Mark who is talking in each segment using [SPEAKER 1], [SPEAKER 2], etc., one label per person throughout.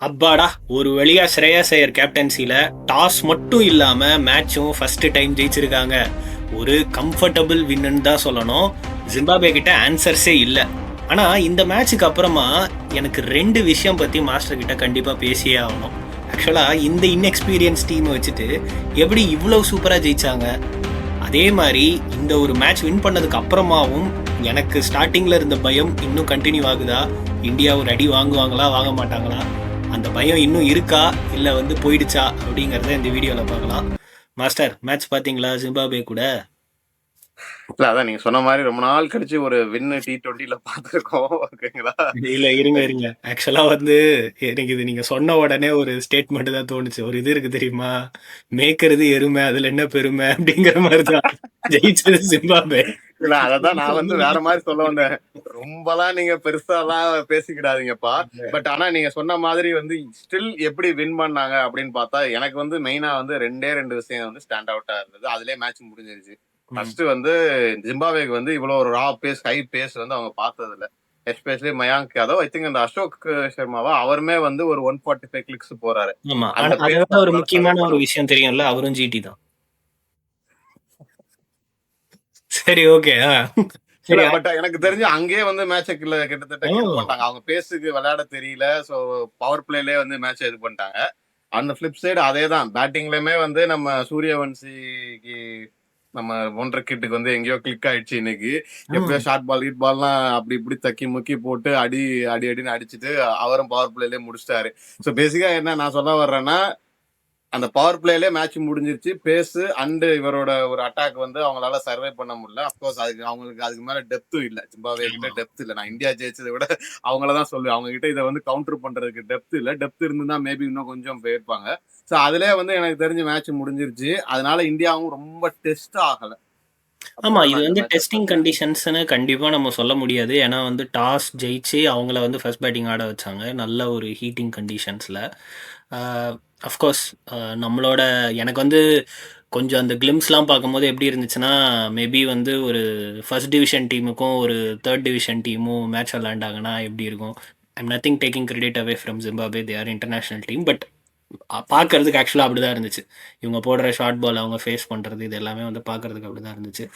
[SPEAKER 1] அப்பாடா, ஒரு வழியா ஸ்ரேயாஸ் ஐயர் கேப்டன்சில டாஸ் மட்டும் இல்லாம மேட்சும் ஃபர்ஸ்ட் டைம் ஜெயிச்சிருக்காங்க. ஒரு கம்ஃபர்டபுள் வின்னு தான் சொல்லணும். ஜிம்பாப்வே கிட்ட ஆன்சர்ஸே இல்ல. ஆனா இந்த மேட்சுக்கு அப்புறமா எனக்கு ரெண்டு விஷயம் பத்தி மாஸ்டர் கிட்ட கண்டிப்பா பேசியே ஆகணும். ஆக்சுவலா இந்த இன்எக்ஸ்பீரியன்ஸ் டீம் வச்சுட்டு எப்படி இவ்வளவு சூப்பரா ஜெயிச்சாங்க? அதே மாதிரி இந்த ஒரு மேட்ச் வின் பண்ணதுக்கு அப்புறமாவும் எனக்கு ஸ்டார்டிங்ல இருந்த பயம் இன்னும் கண்டினியூ ஆகுதா? இந்தியா ஒரு அடி வாங்குவாங்களா, வாங்க மாட்டாங்களா? அந்த பயம் இன்னும் இருக்கா, இல்ல வந்து போயிடுச்சா அப்படிங்கறத இந்த வீடியோல பார்க்கலாம். மாஸ்டர், மேட்ச் பாத்தீங்களா ஜிம்பாப்வே கூட?
[SPEAKER 2] இல்ல அதான் நீங்க சொன்ன மாதிரி ரொம்ப நாள் கழிச்சு ஒரு வின்னு T20ல பார்த்துருக்கோம். ஓகேங்களா?
[SPEAKER 1] இல்ல, இருங்க இருங்க. ஆக்சுவலா வந்து எனக்கு இது நீங்க சொன்ன உடனே ஒரு ஸ்டேட்மெண்ட் தான் தோணுச்சு. ஒரு இது இருக்கு தெரியுமா? மேய்க்கிறது எருமை, அதுல என்ன பெருமை அப்படிங்கிற மாதிரி தான். ஜெயிச்சது ஜிம்பாப்வே.
[SPEAKER 2] இல்ல அததான் நான் வந்து வேற மாதிரி சொல்ல வந்தேன். ரொம்பலாம் நீங்க பெருசாலாம் பேசிக்கிடாதீங்கப்பா. பட் ஆனா நீங்க சொன்ன மாதிரி வந்து ஸ்டில் எப்படி வின் பண்ணாங்க அப்படின்னு பார்த்தா எனக்கு வந்து மெயினா வந்து ரெண்டு விஷயம் வந்து ஸ்டாண்ட் அவுட்டா இருந்தது. அதுலயே மேட்ச் முடிஞ்சிருச்சு. ஃபர்ஸ்ட் வந்து ஜிம்பாப்வேக்கு வந்து இவ்வளவு ஒரு ரா பேஸ் ஹை பேஸ் வந்து அவங்க பார்த்தது இல்ல. Especially Mayank Yadav, I think அந்த அசோக் சர்மாவா அவருமே வந்து ஒரு 145 கிளிக்ஸ் போறாரு.
[SPEAKER 1] ஆமா,
[SPEAKER 2] அந்த
[SPEAKER 1] அதை
[SPEAKER 2] பேஸ்
[SPEAKER 1] விட ஒரு
[SPEAKER 2] அவங்களால சர்வை
[SPEAKER 1] முக்கியமான
[SPEAKER 2] பண்ண
[SPEAKER 1] ஒரு
[SPEAKER 2] முடியும்.
[SPEAKER 1] விஷயம் தெரியும்ல, அவரும் ஜிடி தான். சரி, ஓகே.
[SPEAKER 2] இல்ல
[SPEAKER 1] சரி.
[SPEAKER 2] பட் எனக்கு தெரிஞ்சு அங்கேயே வந்து மேட்ச கிட்டத்தட்ட கில் பண்ணிட்டாங்க. அவங்க பேஸுக்கு விளையாட தெரியல. சோ பவர் பிளேலயே வந்து மேட்ச் இது பண்ணிட்டாங்க. அந்த பிளிப் சைடு அதே தான். பேட்டிங்லயுமே வந்து நம்ம சூரியவன்சிக்கு நம்ம ஒன்றரை கிட்டுக்கு வந்து எங்கேயோ கிளிக் ஆயிடுச்சு இன்னைக்கு. எப்படியோ ஷார்ட் பால் ஹீட் பால்லாம் அப்படி இப்படி தக்கி முக்கி போட்டு அடின்னு அடிச்சுட்டு அவரும் பவர் பிளேலயே முடிச்சிட்டாரு. ஸோ பேசிக்கா என்ன நான் சொல்ல வர்றேன்னா, அந்த பவர் பிளேலே மேட்ச் முடிஞ்சிருச்சு. பேஸ் அண்ட் இவரோட ஒரு அட்டாக் வந்து அவங்களால சர்வை பண்ண முடியல. அப்கோர்ஸ் அதுக்கு மேல டெப்த்தும் இல்ல. ஜிம்பாப்வே கிட்ட டெப்த் இல்ல. நான் இந்தியா ஜெயிச்சதை விட அவங்களதான் சொல்லுவேன். அவங்க கிட்ட இதை வந்து கவுண்டர் பண்றதுக்கு டெப்த் இல்ல. டெப்த் இருந்துதான் மேபி இன்னும் கொஞ்சம் போயிருப்பாங்க. சோ அதுலயே வந்து எனக்கு தெரிஞ்சு மேட்ச் முடிஞ்சிருச்சு. அதனால இந்தியாவும் ரொம்ப டெஸ்ட் ஆகல.
[SPEAKER 1] ஆமா,
[SPEAKER 2] அப்படிதான்
[SPEAKER 1] இது
[SPEAKER 2] நான் இந்த
[SPEAKER 1] வந்து
[SPEAKER 2] மேட்ச
[SPEAKER 1] டெஸ்டிங்
[SPEAKER 2] பாக்குறேன்.
[SPEAKER 1] கண்டிஷன்ஸ்னு கண்டிப்பா நம்ம சொல்ல முடியாது. ஏன்னா வந்து டாஸ் ஜெயிச்சு அவங்கள வந்து ஃபர்ஸ்ட் பேட்டிங் ஆட வச்சாங்க. நல்ல ஒரு ஹீட்டிங் கண்டிஷன்ஸ்ல. அஃப்கோர்ஸ் நம்மளோட எனக்கு வந்து கொஞ்சம் அந்த கிளிம்ஸ்லாம் பார்க்கும்போது எப்படி இருந்துச்சுன்னா, மேபி வந்து ஒரு ஃபர்ஸ்ட் டிவிஷன் டீமுக்கும் ஒரு தேர்ட் டிவிஷன் டீமும் மேட்ச் விளையாண்டாங்கன்னா எப்படி இருக்கும்? I'm nothing taking credit away from Zimbabwe, they are international team. But பார்க்கறதுக்கு ஆக்சுவலாக அப்படி தான் இருந்துச்சு. இவங்க போடுற ஷார்ட் பால் அவங்க ஃபேஸ் பண்ணுறது இது எல்லாமே வந்து பார்க்கறதுக்கு அப்படி தான் இருந்துச்சு.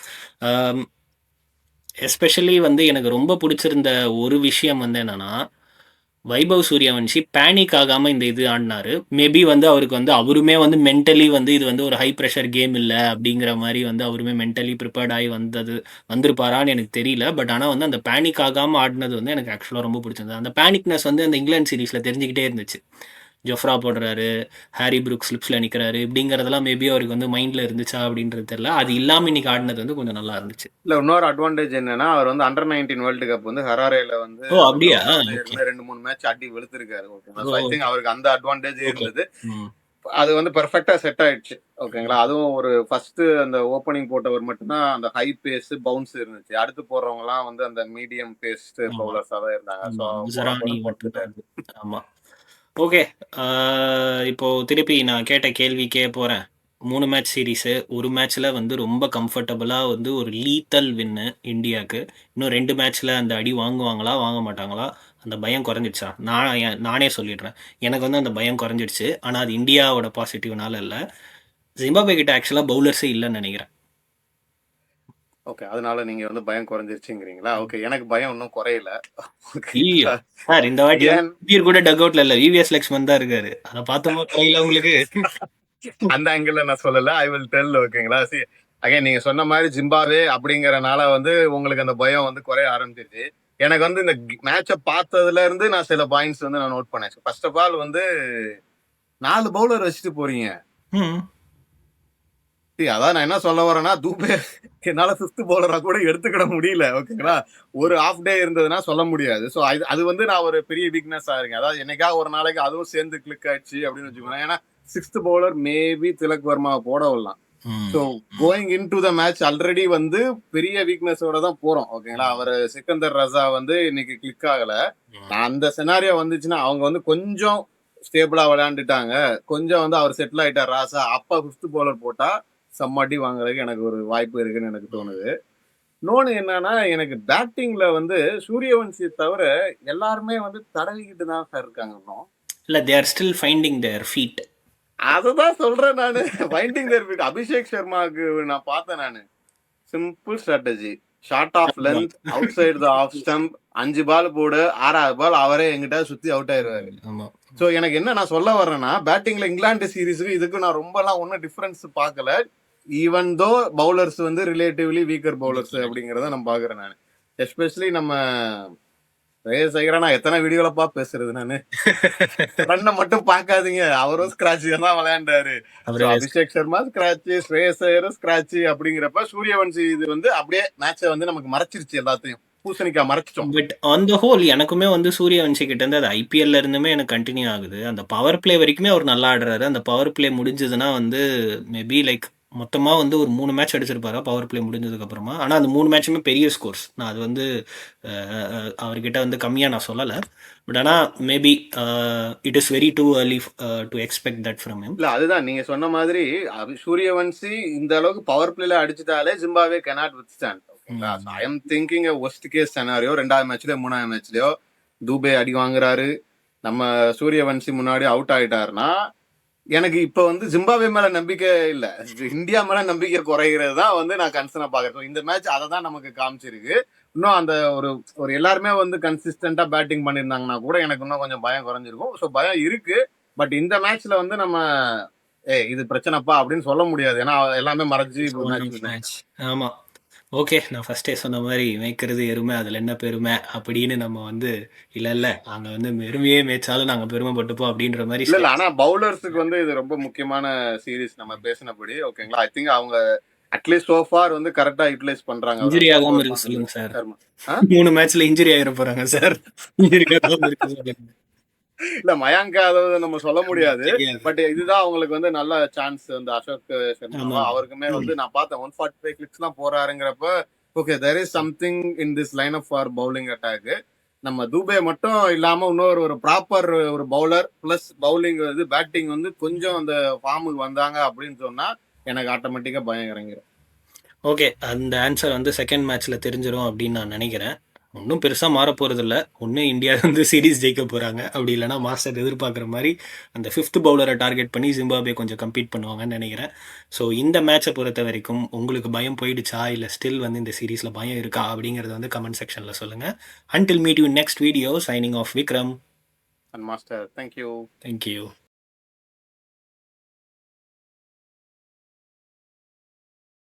[SPEAKER 1] எஸ்பெஷலி வந்து எனக்கு ரொம்ப பிடிச்சிருந்த ஒரு விஷயம் வந்து என்னன்னா, வைபவ் சூரியவன்ஷி பேனிக் ஆகாம இந்த இது ஆடினாரு. மேபி வந்து அவருக்கு வந்து அவருமே வந்து மென்டலி வந்து இது வந்து ஒரு ஹை ப்ரெஷர் கேம் இல்லை அப்படிங்கிற மாதிரி வந்து அவருமே மென்டலி ப்ரிப்பேர்ட் ஆகி வந்திருப்பாரான்னு எனக்கு தெரியல. பட் ஆனால் வந்து அந்த பேனிக் ஆகாம ஆடினது வந்து எனக்கு ஆக்சுவலாக ரொம்ப பிடிச்சிருந்தது. அந்த பேனிக்னஸ் வந்து அந்த இங்கிலாந்து சீரீஸ்ல தெரிஞ்சுக்கிட்டே இருந்துச்சு. ஜொஃப்ரா போடுறாரு, ஹாரி புரூக் ஸ்லிப்ஸ்ல நிற்கிறாரு இப்படிங்கிறதெல்லாம் மேபி அவருக்கு வந்து மைண்ட்ல இருந்துச்சா அப்படின்றது தெரியல. அது இல்லாமல் இன்னைக்கு ஆடினது வந்து கொஞ்சம் நல்லா இருந்துச்சு.
[SPEAKER 2] இல்ல இன்னொரு அட்வான்டேஜ் என்னன்னா, அவர் வந்து அண்டர் 19 வேர்ல்டு கப் வந்து ஹராரேல வந்து
[SPEAKER 1] ஓ,
[SPEAKER 2] அந்த
[SPEAKER 1] அப்படியா?
[SPEAKER 2] கிரவுண்ட்ல வந்து
[SPEAKER 1] ஓகே.
[SPEAKER 2] இருந்து 2-3 மேட்ச் அடி வெளுத்திருக்காரு. ஓகேங்களா?
[SPEAKER 1] ஓ,
[SPEAKER 2] சோ ஐ திங்க்
[SPEAKER 1] ஓகே.
[SPEAKER 2] அவருக்கு அந்த அட்வான்டேஜ்
[SPEAKER 1] ஓகே.
[SPEAKER 2] இருந்தது.
[SPEAKER 1] ம்.
[SPEAKER 2] அது வந்து பெர்ஃபெக்ட்டா செட் ஆயிடுச்சு. ஓகேங்களா? அதுவும் ஒரு ஃபர்ஸ்ட் அந்த ஓப்பனிங் போட்டவர் மட்டும்தான் அந்த ஹை பேஸ், பவுன்ஸ் இருந்துச்சு. அடுத்து போடுறவங்கலாம் வந்து அந்த மீடியம் பேஸ்ட்
[SPEAKER 1] ஆமா,
[SPEAKER 2] பவுலர்ஸா தான் இருந்தாங்க. ஸோ
[SPEAKER 1] ஆமா.
[SPEAKER 2] போட
[SPEAKER 1] குசரானி
[SPEAKER 2] போட
[SPEAKER 1] மட்டும்தான்
[SPEAKER 2] போட்டுட்டாரு.
[SPEAKER 1] அது. ஆமா. ஓகே. இப்போ திருப்பி நான் கேட்ட கேள்விக்கே போறேன். 3 மேட்ச் சீரிஸு. ஒரு மேட்ச்ல வந்து ரொம்ப கம்ஃபர்டபுளா வந்து ஒரு லீத்தல் வின்னு இந்தியாக்கு. இன்னும் 2 மேட்ச்ல அந்த அடி வாங்குவாங்களா, வாங்க மாட்டாங்களா? அந்த பயம் குறைஞ்சிடுச்சா? நானே சொல்லிடுறேன். எனக்கு வந்து அந்த பயம் குறைஞ்சிடுச்சு. ஆனா அது இந்தியாவோட பாசிட்டிவ்னால இல்ல. ஜிம்பாப்வே கிட்ட ஆக்சுவலா பவுலர்ஸே இல்லன்னு நினைக்கிறேன்.
[SPEAKER 2] ஓகே. அதனால நீங்க வந்து பயம் குறைஞ்சிருச்சுங்கிறீங்களா? ஓகே. எனக்கு பயம் இன்னும் குறையல.
[SPEAKER 1] ஐயோ!
[SPEAKER 2] ஓகேங்களா?
[SPEAKER 1] சார், இந்த வாட்டி வந்து
[SPEAKER 2] ஏன்
[SPEAKER 1] சுதீர் கூட டக் அவுட்ல இல்ல. விவிஎஸ் லக்ஷ்மன் தான் இருக்காரு. அத பார்த்தம்போது குறையல உங்களுக்கு?
[SPEAKER 2] அந்த ஆங்கிள் நான் சொல்லல. I will tell. ஓகேங்களா? அகைன் நீங்க சொன்ன மாதிரி ஜிம்பாப்வே அப்படிங்கறனால வந்து உங்களுக்கு அந்த பயம் வந்து குறைய ஆரம்பிச்சிருச்சு. எனக்கு வந்து இந்த மேட்ச பார்த்ததுல இருந்து நான் சில பாயிண்ட்ஸ் வந்து நான் நோட் பண்ணேன். ஃபர்ஸ்ட் ஆஃப் ஆல் வந்து 4 பவுலர் வச்சுட்டு போறீங்க.
[SPEAKER 1] ம்.
[SPEAKER 2] அதான் நான் என்ன சொல்ல வரேன்னா, தூபே என்னால 5th பவுலரா கூட எடுத்துக்கிட முடியல. ஓகேங்களா? ஒரு ஹாஃப் டே இருந்ததுன்னா சொல்ல முடியாது. சோ அது வந்து நான் ஒரு பெரிய வீக்னஸா இருக்கேன். அதாவது என்னைக்கா ஒரு நாளைக்கு அதுவும் சேர்ந்து கிளிக் ஆயிடுச்சு அப்படின்னு வச்சுக்கோங்களேன். ஏன்னா 6th பவுலர் மேபி திலக் வர்மாவை போட விடலாம். So going in to the match already வந்து பெரிய வீக்னஸோட தான் போறோம். ஓகேங்களா? அவர் சிக்கந்தர் ரஸா வந்து இன்னைக்கு கிளிக் ஆகல. நான் அந்த செனாரியோ வந்துச்சுன்னா அவங்க வந்து கொஞ்சம் ஸ்டேபிளா விளையாண்டுட்டாங்க. கொஞ்சம் வந்து அவர் செட்டில் ஆயிட்டார் ராசா. அப்ப 5th பவுலர் போட்டா செம்ம அடி வாங்குறதுக்கு எனக்கு ஒரு வாய்ப்பு இருக்குன்னு எனக்கு தோணுது. இன்னொன்னு என்னன்னா, எனக்கு பேட்டிங்ல வந்து சூரியவன்சியை தவிர எல்லாருமே வந்து தடவிக்கிட்டு தான் சார் இருக்காங்க இன்னும்.
[SPEAKER 1] இல்லை, they are still finding their feet.
[SPEAKER 2] அதுதான் சொல்றேன் நானு. Finding their feet. அபிஷேக் சர்மாக்கு நான் பார்த்தேன் நானு. Simple strategy. Short of length, outside the off stump, 5 ball போடு, 6வது பால் அவரே எங்கிட்ட சுத்தி அவுட் ஆயிருவாரு.
[SPEAKER 1] ஆமாம்.
[SPEAKER 2] ஸோ எனக்கு என்ன நான் சொல்ல வர்றேன்னா, பேட்டிங்ல இங்கிலாந்து சீரீஸுக்கு இதுக்கு நான் ரொம்பலாம் ஒன்றும் டிஃபரன்ஸ் பார்க்கல. ஈவன் தோ பவுலர்ஸ் வந்து ரிலேட்டிவ்லி வீக்கர் பவுலர்ஸ் அப்படிங்கிறத நான் பார்க்குறேன் நான். எஸ்பெஷலி நம்ம ஸ்ரேயஸ் ஐயரை நான் எத்தனை வீடியோலப்பா பேசுறது நானு. ரன்னை மட்டும் பார்க்காதீங்க, அவரும் ஸ்கிராட்ச் தான் விளையாண்டாரு. அபிஷேக் சர்மா ஸ்கிராட்ச், ஸ்ரேயஸ் ஐயரும் ஸ்கிராட்ச் அப்படிங்கிறப்ப சூரியவன்சி இது வந்து அப்படியே மேட்சை வந்து நமக்கு மறைச்சிருச்சு, எல்லாத்தையும் பூசணிக்கா மறைச்சிட்டோம்.
[SPEAKER 1] பட் ஆன் த ஹோல் எனக்குமே வந்து சூரியவன்சி கிட்ட இருந்து அது ஐபிஎல்ல இருந்துமே எனக்கு கண்டினியூ ஆகுது. அந்த பவர் பிளே வரைக்குமே அவர் நல்லா ஆடுறாரு. அந்த பவர் பிளே முடிஞ்சதுன்னா வந்து மேபி லைக் மொத்தமாக வந்து ஒரு 3 மேட்ச் அடிச்சிருப்பாரா பவர் பிளே முடிஞ்சதுக்கப்புறமா. ஆனால் அந்த 3 மேட்சுமே பெரிய ஸ்கோர்ஸ். நான் அது வந்து அவர்கிட்ட வந்து கம்மியாக நான் சொல்லலை. பட் ஆனால் maybe it is very too early to expect that from him.
[SPEAKER 2] இல்ல அதுதான் நீங்க சொன்ன மாதிரி சூரியவன்சி இந்த அளவுக்கு பவர் பிளேல அடிச்சுட்டாலே ஜிம்பாவே cannot withstand. ஓகேங்களா? I am thinking worst case scenario, 2வது மேட்ச்லயோ 3வது மேட்ச்லயோ தூபே அடி வாங்குறாரு, நம்ம சூரியவன்சி முன்னாடி அவுட் ஆயிட்டாருன்னா எனக்கு இப்ப வந்து ஜிம்பாவே மேல நம்பிக்கை இல்ல, இந்தியா மேல நம்பிக்கை குறைகிறது தான் வந்து நான் கன்சர்னா பாக்குறேன். இந்த மேட்ச் அதை தான் நமக்கு காமிச்சிருக்கு. இன்னும் அந்த ஒரு எல்லாருமே வந்து கன்சிஸ்டன்டா பேட்டிங் பண்ணியிருந்தாங்கன்னா கூட எனக்கு இன்னும் கொஞ்சம் பயம் குறைஞ்சிருக்கும். ஸோ பயம் இருக்கு. பட் இந்த மேட்ச்ல வந்து நம்ம இது பிரச்சனைப்பா அப்படின்னு சொல்ல முடியாது. ஏன்னா எல்லாமே மறைஞ்சு
[SPEAKER 1] மேட்ச். ஆமா, ஓகே. நான் ஃபர்ஸ்டே சொன்ன மாதிரி மேய்க்கிறது எருமை, அதில் என்ன பெருமை அப்படின்னு நம்ம வந்து இல்லை நாங்கள் வந்து எருமையே மேய்ச்சாலும் நாங்கள் பெருமைப்பட்டுப்போம் அப்படின்ற மாதிரி.
[SPEAKER 2] இல்ல ஆனா பவுலர்ஸுக்கு வந்து இது ரொம்ப முக்கியமான சீரீஸ் நம்ம பேசினபடி. ஓகேங்களா? ஐ திங்க் அவங்க அட்லீஸ்ட் சோ ஃபார் வந்து கரெக்டா யூட்டிலைஸ் பண்றாங்க.
[SPEAKER 1] இன்ஜுரி ஆகாம இருக்கு சொல்லுங்க சார். 3 மேட்ச்ல இன்ஜுரி ஆயிர போறாங்க சார். இன்ஜுரி ஆகாம இருக்கு சொல்லுங்க.
[SPEAKER 2] இல்ல மயாங்க் யாதவ் நம்ம சொல்ல முடியாது. பட் இதுதான் அவங்களுக்கு வந்து நல்ல சான்ஸ். வந்து அசோக் சர்மா அவருக்குமே வந்து நான் பார்த்தேன் 145 கிளிக்ஸ் தான் போறாருங்கிறப்ப okay there is something in this line up for bowling attack. நம்ம தூபே மட்டும் இல்லாம இன்னொரு ஒரு ப்ராப்பர் ஒரு பவுலர் பிளஸ் பவுலிங் வந்து பேட்டிங் வந்து கொஞ்சம் அந்த ஃபார்முக்கு வந்தாங்க அப்படின்னு சொன்னா எனக்கு ஆட்டோமேட்டிக்கா பயம் இறங்கிடும்.
[SPEAKER 1] ஓகே, அந்த ஆன்சர் வந்து செகண்ட் மேட்ச்ல தெரிஞ்சிடும் அப்படின்னு நான் நினைக்கிறேன். ஒன்றும் பெருசாக மாற போகிறது இல்லை. ஒன்று இந்தியா வந்து சீரீஸ் ஜெயிக்க போகிறாங்க, அப்படி இல்லைனா மாஸ்டர் எதிர்பார்க்குற மாதிரி அந்த 5th பவுலரை டார்கெட் பண்ணி ஜிம்பாப்வே கொஞ்சம் கம்பீட் பண்ணுவாங்கன்னு நினைக்கிறேன். ஸோ இந்த மேட்சை பொறுத்த வரைக்கும் உங்களுக்கு பயம் போயிடுச்சா, இல்லை ஸ்டில் வந்து இந்த சீரீஸில் பயம் இருக்கா அப்படிங்கிறத வந்து கமெண்ட் செக்ஷனில் சொல்லுங்கள். Until meet you in next video, signing off Vikram
[SPEAKER 2] and Master. Thank you.
[SPEAKER 1] Thank you.